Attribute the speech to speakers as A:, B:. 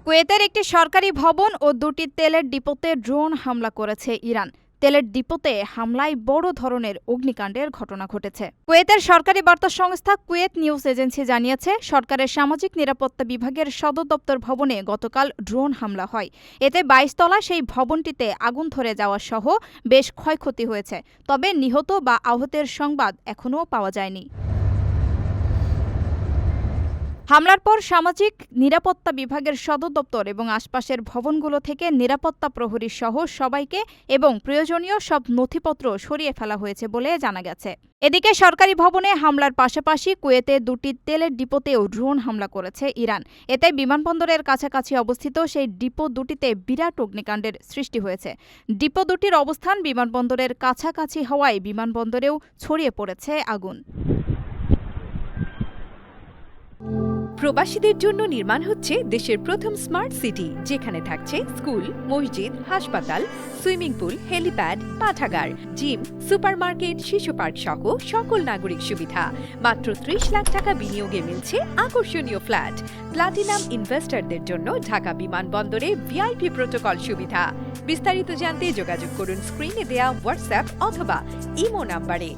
A: কুয়েতের একটি সরকারি ভবন ও দুটি তেলের ডিপোতে ড্রোন হামলা করেছে ইরান। তেলের ডিপোতে হামলায় বড় ধরনের অগ্নিকাণ্ডের ঘটনা ঘটেছে। কুয়েতের সরকারি বার্তা সংস্থা কুয়েত নিউজ এজেন্সি জানিয়েছে, সরকারের সামাজিক নিরাপত্তা বিভাগের সদর দপ্তর ভবনে গতকাল ড্রোন হামলা হয়। এতে ২২ তলা সেই ভবনটিতে আগুন ধরে যাওয়া সহ বেশ ক্ষয়ক্ষতি হয়েছে। তবে নিহত বা আহতের সংবাদ এখনও পাওয়া যায়নি। হামলার পর সামাজিক নিরাপত্তা বিভাগের সদর দপ্তর এবং আশপাশের ভবনগুলো থেকে নিরাপত্তা প্রহরী সহ সবাইকে এবং প্রয়োজনীয় সব নথিপত্র সরিয়ে ফেলা হয়েছে বলে জানা গেছে। এদিকে সরকারি ভবনে হামলার পাশাপাশি কুয়েতে দুটি তেলের ডিপোতেও ড্রোন হামলা করেছে ইরান। এতে বিমানবন্দরের কাছাকাছি অবস্থিত সেই ডিপো দুটিতে বিরাট অগ্নিকাণ্ডের সৃষ্টি হয়েছে। ডিপো দুটির অবস্থান বিমানবন্দরের কাছাকাছি হওয়ায় বিমানবন্দরেও ছড়িয়ে পড়েছে আগুন।
B: প্রবাসীদের জন্য নির্মাণ হচ্ছে দেশের প্রথম স্মার্ট সিটি, যেখানে থাকছে স্কুল, মসজিদ, হাসপাতাল, সুইমিং পুল, হেলিপ্যাড, পাঠাগার, জিম, সুপারমার্কেট, শিশু পার্ক সহ সকল নাগরিক সুবিধা। মাত্র ৩০ লাখ টাকা বিনিয়োগে মিলছে আকর্ষণীয় ফ্ল্যাট। প্লাটিনাম ইনভেস্টরদের জন্য ঢাকা বিমানবন্দরে ভিআইপি প্রোটোকল সুবিধা। বিস্তারিত জানতে যোগাযোগ করুন স্ক্রিনে দেয়া হোয়াটসঅ্যাপ অথবা ইমো নাম্বারে।